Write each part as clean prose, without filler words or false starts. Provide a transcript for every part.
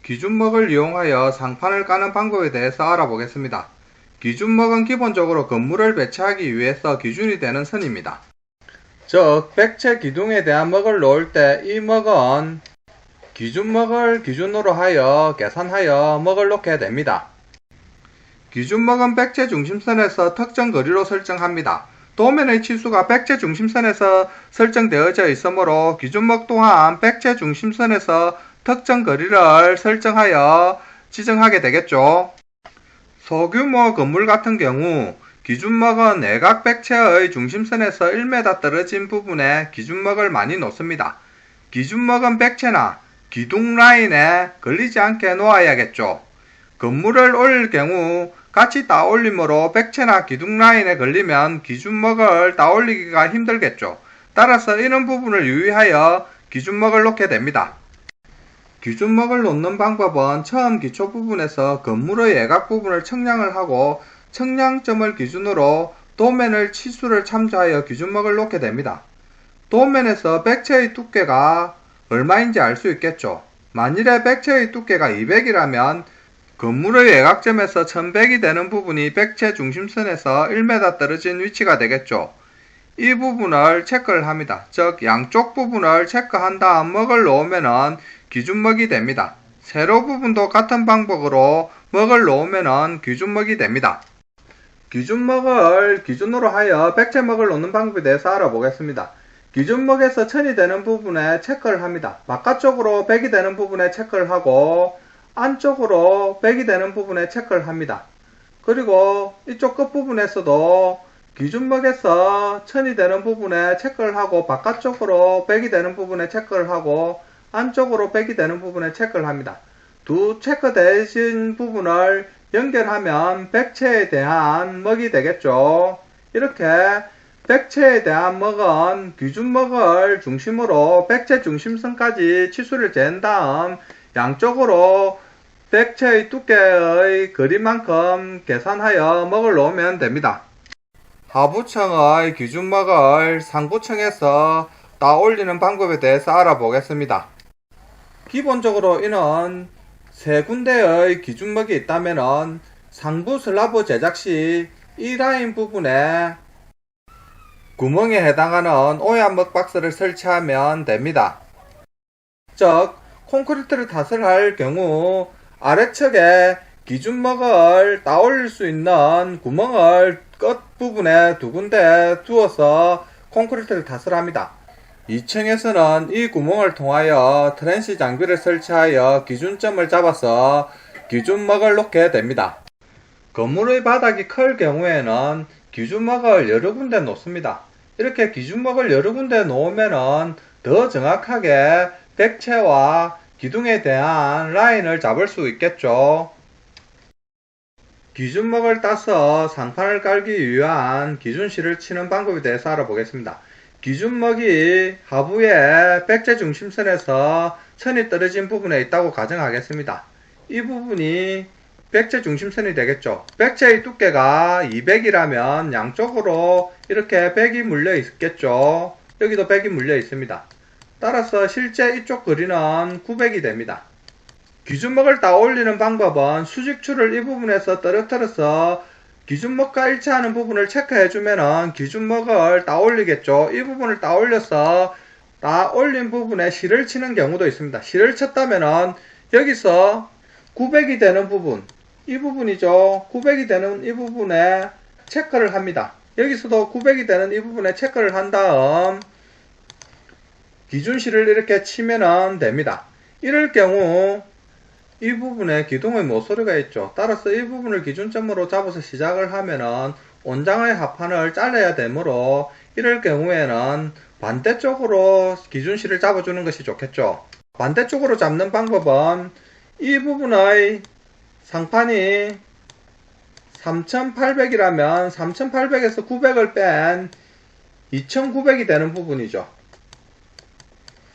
기준먹을 이용하여 상판을 까는 방법에 대해서 알아보겠습니다. 기준먹은 기본적으로 건물을 배치하기 위해서 기준이 되는 선입니다. 즉, 백채 기둥에 대한 먹을 놓을 때 이 먹은 기준먹을 기준으로 하여 계산하여 먹을 놓게 됩니다. 기준먹은 백채 중심선에서 특정 거리로 설정합니다. 도면의 치수가 백채 중심선에서 설정되어져 있으므로 기준먹 또한 백채 중심선에서 특정 거리를 설정하여 지정하게 되겠죠. 소규모 건물 같은 경우 기준먹은 내각 백채의 중심선에서 1m 떨어진 부분에 기준먹을 많이 놓습니다. 기준먹은 백채나 기둥 라인에 걸리지 않게 놓아야겠죠. 건물을 올릴 경우 같이 따올림으로 백채나 기둥 라인에 걸리면 기준먹을 따올리기가 힘들겠죠. 따라서 이런 부분을 유의하여 기준먹을 놓게 됩니다. 기준먹을 놓는 방법은 처음 기초 부분에서 건물의 외곽 부분을 측량을 하고 측량점을 기준으로 도면의 치수를 참조하여 기준먹을 놓게 됩니다. 도면에서 백채의 두께가 얼마인지 알 수 있겠죠. 만일에 백채의 두께가 200이라면 건물의 외곽점에서 1100이 되는 부분이 백채 중심선에서 1m 떨어진 위치가 되겠죠. 이 부분을 체크를 합니다. 즉 양쪽 부분을 체크한 다음 먹을 놓으면은 기준먹이 됩니다. 세로 부분도 같은 방법으로 먹을 놓으면은 기준먹이 됩니다. 기준먹을 기준으로 하여 백채먹을 놓는 방법에 대해서 알아보겠습니다. 기준먹에서 1000이 되는 부분에 체크를 합니다. 바깥쪽으로 100이 되는 부분에 체크를 하고 안쪽으로 100이 되는 부분에 체크를 합니다. 그리고 이쪽 끝부분에서도 기준먹에서 1000이 되는 부분에 체크를 하고 바깥쪽으로 100이 되는 부분에 체크를 하고 안쪽으로 100이 되는 부분에 체크를 합니다. 두 체크되신 부분을 연결하면 백채에 대한 먹이 되겠죠. 이렇게 백채에 대한 먹은 기준먹을 중심으로 백채 중심선까지 치수를 잰 다음 양쪽으로 백채의 두께의 거리만큼 계산하여 먹을 놓으면 됩니다. 하부층의 기준먹을 상부층에서 따올리는 방법에 대해서 알아보겠습니다. 기본적으로 이는 세 군데의 기준먹이 있다면 상부 슬라브 제작 시 이 라인 부분에 구멍에 해당하는 오얀먹 박스를 설치하면 됩니다. 즉 콘크리트를 탓을 할 경우 아래측에 기준먹을 따올릴 수 있는 구멍을 끝부분에 두 군데 두어서 콘크리트를 탓을 합니다. 2층에서는 이 구멍을 통하여 트랜시 장비를 설치하여 기준점을 잡아서 기준먹을 놓게 됩니다. 건물의 바닥이 클 경우에는 기준먹을 여러 군데 놓습니다. 이렇게 기준먹을 여러 군데 놓으면 더 정확하게 백채와 기둥에 대한 라인을 잡을 수 있겠죠. 기준먹을 따서 상판을 깔기 위한 기준실을 치는 방법에 대해서 알아보겠습니다. 기준먹이 하부에 백채 중심선에서 1000이 떨어진 부분에 있다고 가정하겠습니다. 이 부분이 백채 중심선이 되겠죠. 백채의 두께가 200이라면 양쪽으로 이렇게 100이 물려 있겠죠. 여기도 100이 물려 있습니다. 따라서 실제 이쪽 거리는 900이 됩니다. 기준먹을 따올리는 방법은 수직줄을 이 부분에서 떨어뜨려서 기준먹과 일치하는 부분을 체크해주면 기준먹을 따올리겠죠. 이 부분을 따올려서 따올린 부분에 실을 치는 경우도 있습니다. 실을 쳤다면 여기서 900이 되는 부분, 이 부분이죠. 900이 되는 이 부분에 체크를 합니다. 여기서도 900이 되는 이 부분에 체크를 한 다음 기준실을 이렇게 치면 됩니다. 이럴 경우 이 부분에 기둥의 모서리가 있죠. 따라서 이 부분을 기준점으로 잡아서 시작을 하면은 온장의 합판을 잘라야 되므로 이럴 경우에는 반대쪽으로 기준실을 잡아주는 것이 좋겠죠. 반대쪽으로 잡는 방법은 이 부분의 상판이 3800이라면 3800에서 900을 뺀 2900이 되는 부분이죠.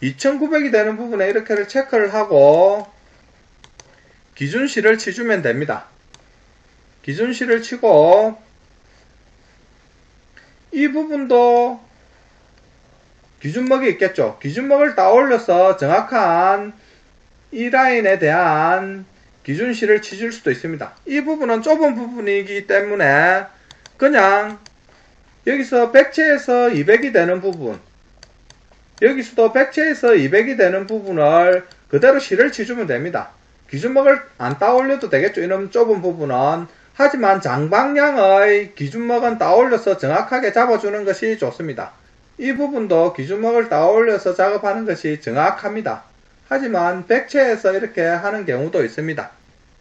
2900이 되는 부분에 이렇게를 체크를 하고 기준실을 치주면 됩니다. 기준실을 치고 이 부분도 기준먹이 있겠죠. 기준먹을 따올려서 정확한 이 라인에 대한 기준실을 치줄 수도 있습니다. 이 부분은 좁은 부분이기 때문에 그냥 여기서 100채에서 200이 되는 부분, 여기서도 100채에서 200이 되는 부분을 그대로 실을 치주면 됩니다. 기준목을 안 따올려도 되겠죠. 이런 좁은 부분은. 하지만 장방향의 기준목은 따올려서 정확하게 잡아주는 것이 좋습니다. 이 부분도 기준목을 따올려서 작업하는 것이 정확합니다. 하지만 100채에서 이렇게 하는 경우도 있습니다.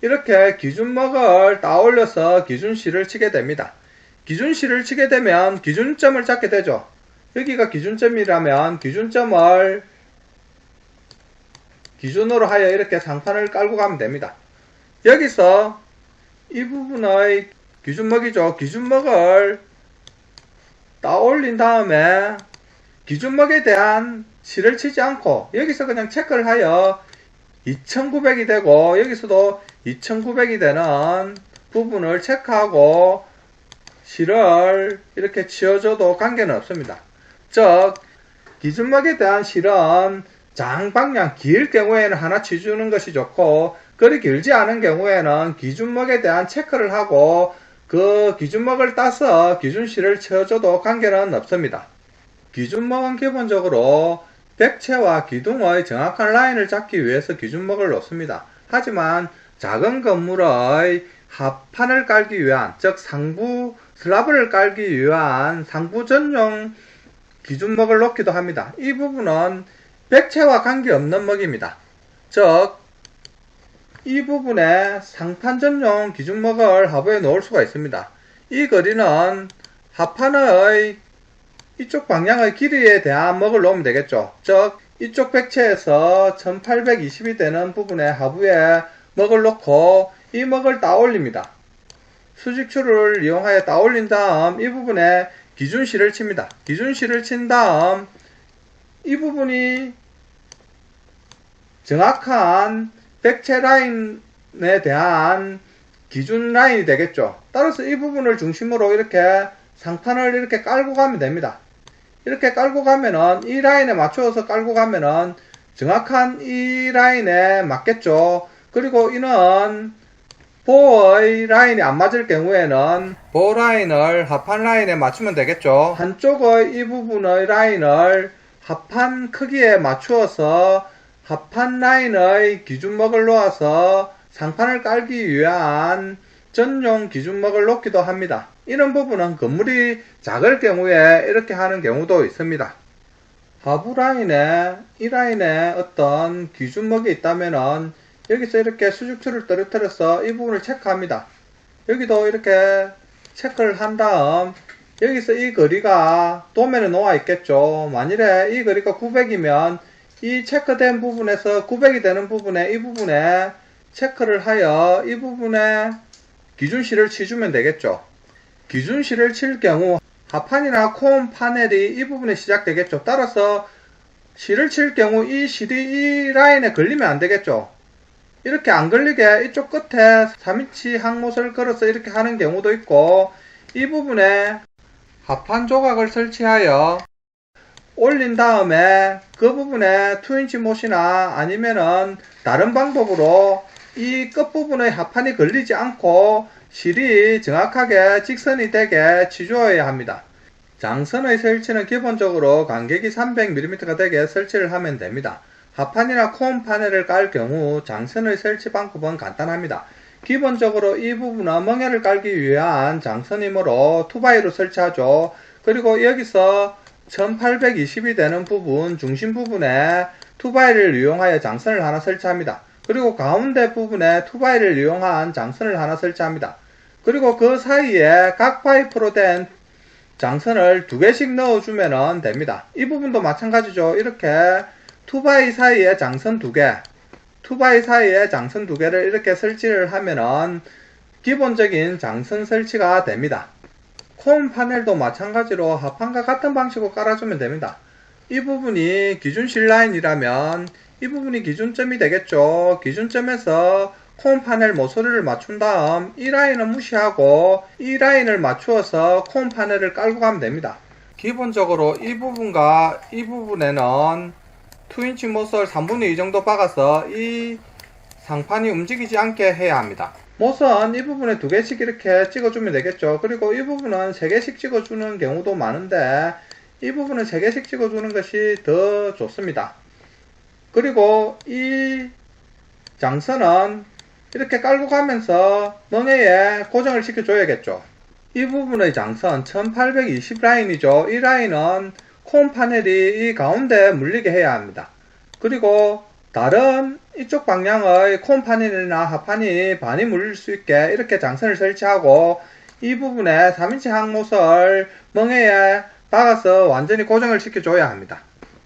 이렇게 기준목을 따올려서 기준실을 치게 됩니다. 기준실을 치게 되면 기준점을 잡게 되죠. 여기가 기준점이라면 기준점을 기준으로 하여 이렇게 상판을 깔고 가면 됩니다. 여기서 이 부분의 기준목이죠. 기준목을 따올린 다음에 기준목에 대한 실을 치지 않고 여기서 그냥 체크를 하여 2900이 되고 여기서도 2900이 되는 부분을 체크하고 실을 이렇게 치워줘도 관계는 없습니다. 즉 기준목에 대한 실은 장방향 길 경우에는 하나 치주는 것이 좋고 그리 길지 않은 경우에는 기준목에 대한 체크를 하고 그 기준목을 따서 기준실을 쳐줘도 관계는 없습니다. 기준목은 기본적으로 백채와 기둥의 정확한 라인을 잡기 위해서 기준목을 놓습니다. 하지만 작은 건물의 하판을 깔기 위한, 즉 상부 슬라브를 깔기 위한 상부 전용 기준목을 놓기도 합니다. 이 부분은 백채와 관계없는 목입니다. 즉 이 부분에 상판 전용 기준목을 하부에 놓을 수가 있습니다. 이 거리는 하판의 이쪽 방향의 길이에 대한 목을 놓으면 되겠죠. 즉 이쪽 백채에서 1820이 되는 부분에 하부에 목을 놓고 이 목을 따올립니다. 수직줄을 이용하여 따올린 다음 이 부분에 기준실을 칩니다. 기준실을 친 다음 이 부분이 정확한 백채 라인에 대한 기준 라인이 되겠죠. 따라서 이 부분을 중심으로 이렇게 상판을 이렇게 깔고 가면 됩니다. 이렇게 깔고 가면은 이 라인에 맞추어서 깔고 가면은 정확한 이 라인에 맞겠죠. 그리고 이는 보의 라인이 안 맞을 경우에는 보 라인을 하판 라인에 맞추면 되겠죠. 한쪽의 이 부분의 라인을 하판 크기에 맞추어서 하판 라인의 기준목을 놓아서 상판을 깔기 위한 전용 기준목을 놓기도 합니다. 이런 부분은 건물이 작을 경우에 이렇게 하는 경우도 있습니다. 하부 라인에 이 라인에 어떤 기준목이 있다면은 여기서 이렇게 수직줄을 떨어뜨려서 이 부분을 체크합니다. 여기도 이렇게 체크를 한 다음 여기서 이 거리가 도면에 놓아 있겠죠. 만일에 이 거리가 900이면 이 체크된 부분에서 900이 되는 부분에 이 부분에 체크를 하여 이 부분에 기준실을 치주면 되겠죠. 기준실을 칠 경우 하판이나 콤 파넬이 이 부분에 시작되겠죠. 따라서 실을 칠 경우 이 실이 이 라인에 걸리면 안 되겠죠. 이렇게 안 걸리게 이쪽 끝에 3인치 항못을 걸어서 이렇게 하는 경우도 있고 이 부분에 하판 조각을 설치하여 올린 다음에 그 부분에 2인치 못이나 아니면은 다른 방법으로 이 끝부분의 하판이 걸리지 않고 실이 정확하게 직선이 되게 치주어야 합니다. 장선의 설치는 기본적으로 간격이 300mm가 되게 설치를 하면 됩니다. 하판이나 콤 파넬을 깔 경우 장선의 설치 방법은 간단합니다. 기본적으로 이 부분은 멍해를 깔기 위한 장선이므로 2바이로 설치하죠. 그리고 여기서 1820이 되는 부분, 중심 부분에 2바이를 이용하여 장선을 하나 설치합니다. 그리고 가운데 부분에 2바이를 이용한 장선을 하나 설치합니다. 그리고 그 사이에 각 파이프로 된 장선을 2개씩 넣어주면 됩니다. 이 부분도 마찬가지죠. 이렇게 2바이 사이에 장선 2개, 2바이 사이에 장선 2개를 이렇게 설치를 하면은 기본적인 장선 설치가 됩니다. 콤 파넬도 마찬가지로 하판과 같은 방식으로 깔아주면 됩니다. 이 부분이 기준실 라인이라면 이 부분이 기준점이 되겠죠. 기준점에서 콤 파넬 모서리를 맞춘 다음 이 라인은 무시하고 이 라인을 맞추어서 콤 파넬을 깔고 가면 됩니다. 기본적으로 이 부분과 이 부분에는 2인치 못을 3분의 2 정도 박아서 이 상판이 움직이지 않게 해야 합니다. 못은 이 부분에 2개씩 이렇게 찍어주면 되겠죠. 그리고 이 부분은 3개씩 찍어주는 경우도 많은데 이 부분은 3개씩 찍어주는 것이 더 좋습니다. 그리고 이 장선은 이렇게 깔고 가면서 멍에에 고정을 시켜줘야겠죠. 이 부분의 장선 1820 라인이죠. 이 라인은 콘 파넬이 이 가운데 물리게 해야 합니다. 그리고 다른 이쪽 방향의 콘 파넬이나 하판이 많이 물릴 수 있게 이렇게 장선을 설치하고 이 부분에 3인치 항못을 멍에에 박아서 완전히 고정을 시켜줘야 합니다.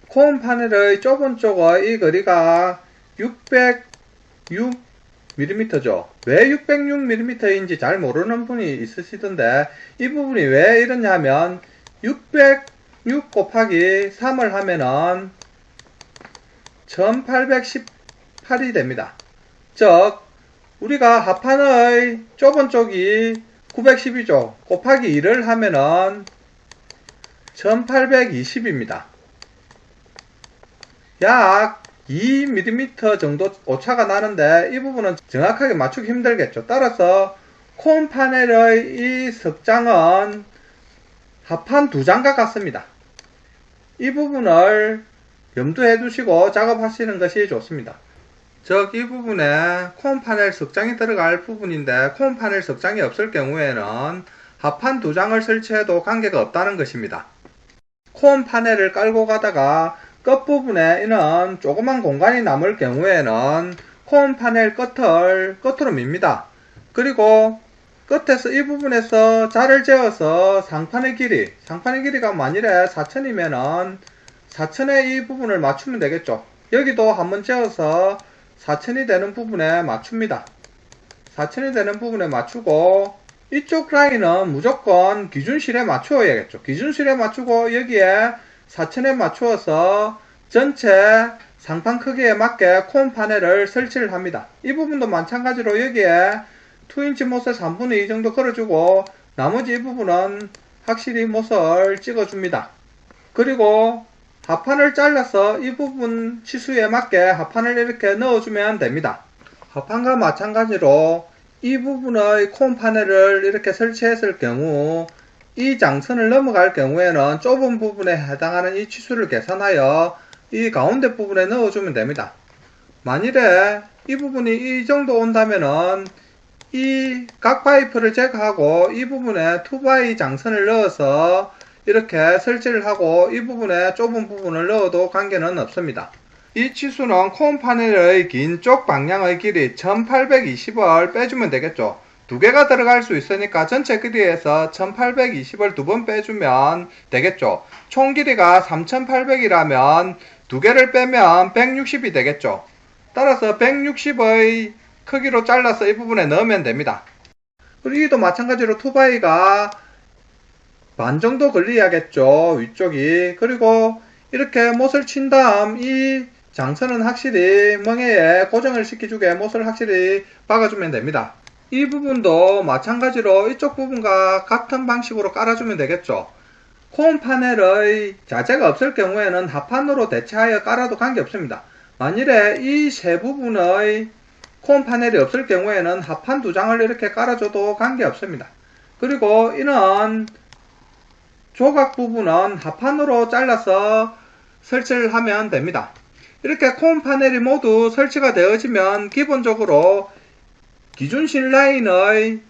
콘 파넬의 좁은 쪽의 이 거리가 606mm죠. 왜 606mm인지 잘 모르는 분이 있으시던데 이 부분이 왜 이러냐면 606 곱하기 3을 하면은 1818이 됩니다. 즉 우리가 하판의 좁은 쪽이 910이죠. 곱하기 2를 하면은 1820입니다. 약 2mm 정도 오차가 나는데 이 부분은 정확하게 맞추기 힘들겠죠. 따라서 콘 파넬의 이 석장은 하판 2장과 같습니다. 이 부분을 염두해 두시고 작업하시는 것이 좋습니다. 즉 이 부분에 콘 파넬 석장이 들어갈 부분인데 콘 파넬 석장이 없을 경우에는 하판 2장을 설치해도 관계가 없다는 것입니다. 콘 파넬을 깔고 가다가 끝부분에 이는 조그만 공간이 남을 경우에는 콘 파넬 끝을 끝으로 밉니다. 그리고 끝에서 이 부분에서 자를 재어서 상판의 길이가 만일에 4천이면은 4천의 이 부분을 맞추면 되겠죠. 여기도 한번 재어서 4천이 되는 부분에 맞춥니다. 4천이 되는 부분에 맞추고 이쪽 라인은 무조건 기준실에 맞추어야겠죠. 기준실에 맞추고 여기에 4천에 맞추어서 전체 상판 크기에 맞게 콘 파넬을 설치를 합니다. 이 부분도 마찬가지로 여기에 2인치 못을 3분의 2 정도 걸어주고 나머지 이 부분은 확실히 못을 찍어줍니다. 그리고 하판을 잘라서 이 부분 치수에 맞게 하판을 이렇게 넣어주면 됩니다. 하판과 마찬가지로 이 부분의 콘 파넬을 이렇게 설치했을 경우 이 장선을 넘어갈 경우에는 좁은 부분에 해당하는 이 치수를 계산하여 이 가운데 부분에 넣어주면 됩니다. 만일에 이 부분이 이 정도 온다면은 이 각 파이프를 제거하고 이 부분에 2바이 장선을 넣어서 이렇게 설치를 하고 이 부분에 좁은 부분을 넣어도 관계는 없습니다. 이 치수는 콘 파넬의 긴 쪽 방향의 길이 1820을 빼주면 되겠죠. 2개가 들어갈 수 있으니까 전체 길이에서 1820을 2번 빼주면 되겠죠. 총 길이가 3800이라면 2개를 빼면 160이 되겠죠. 따라서 160의 크기로 잘라서 이 부분에 넣으면 됩니다. 그리고 이도 마찬가지로 2바이가 반 정도 걸려야겠죠. 위쪽이. 그리고 이렇게 못을 친 다음 이 장선은 확실히 멍에에 고정을 시켜주게 못을 확실히 박아주면 됩니다. 이 부분도 마찬가지로 이쪽 부분과 같은 방식으로 깔아주면 되겠죠. 콘 파넬의 자재가 없을 경우에는 하판으로 대체하여 깔아도 관계없습니다. 만일에 이 세 부분의 콘 파넬이 없을 경우에는 하판 2장을 이렇게 깔아줘도 관계없습니다. 그리고 이는 조각 부분은 하판으로 잘라서 설치를 하면 됩니다. 이렇게 콘 파넬이 모두 설치가 되어지면 기본적으로 기준실 라인의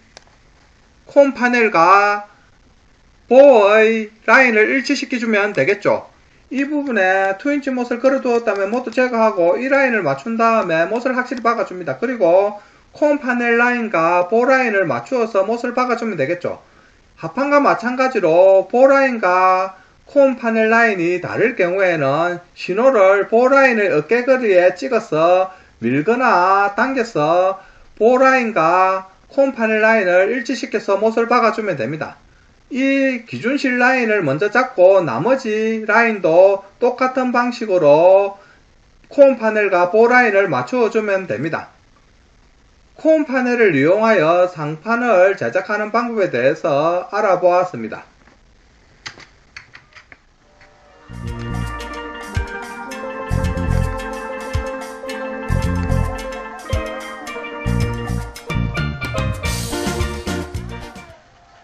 콘 파넬과 보어의 라인을 일치시켜주면 되겠죠. 이 부분에 2인치 못을 걸어 두었다면 못도 제거하고 이 라인을 맞춘 다음에 못을 확실히 박아줍니다. 그리고 콘 파넬 라인과 보 라인을 맞추어서 못을 박아주면 되겠죠. 하판과 마찬가지로 보 라인과 콘 파넬 라인이 다를 경우에는 신호를 보 라인의 어깨거리에 찍어서 밀거나 당겨서 보 라인과 콘 파넬 라인을 일치시켜서 못을 박아주면 됩니다. 이 기준실 라인을 먼저 잡고 나머지 라인도 똑같은 방식으로 콘 파넬과 보 라인을 맞추어 주면 됩니다. 콘 파넬을 이용하여 상판을 제작하는 방법에 대해서 알아보았습니다.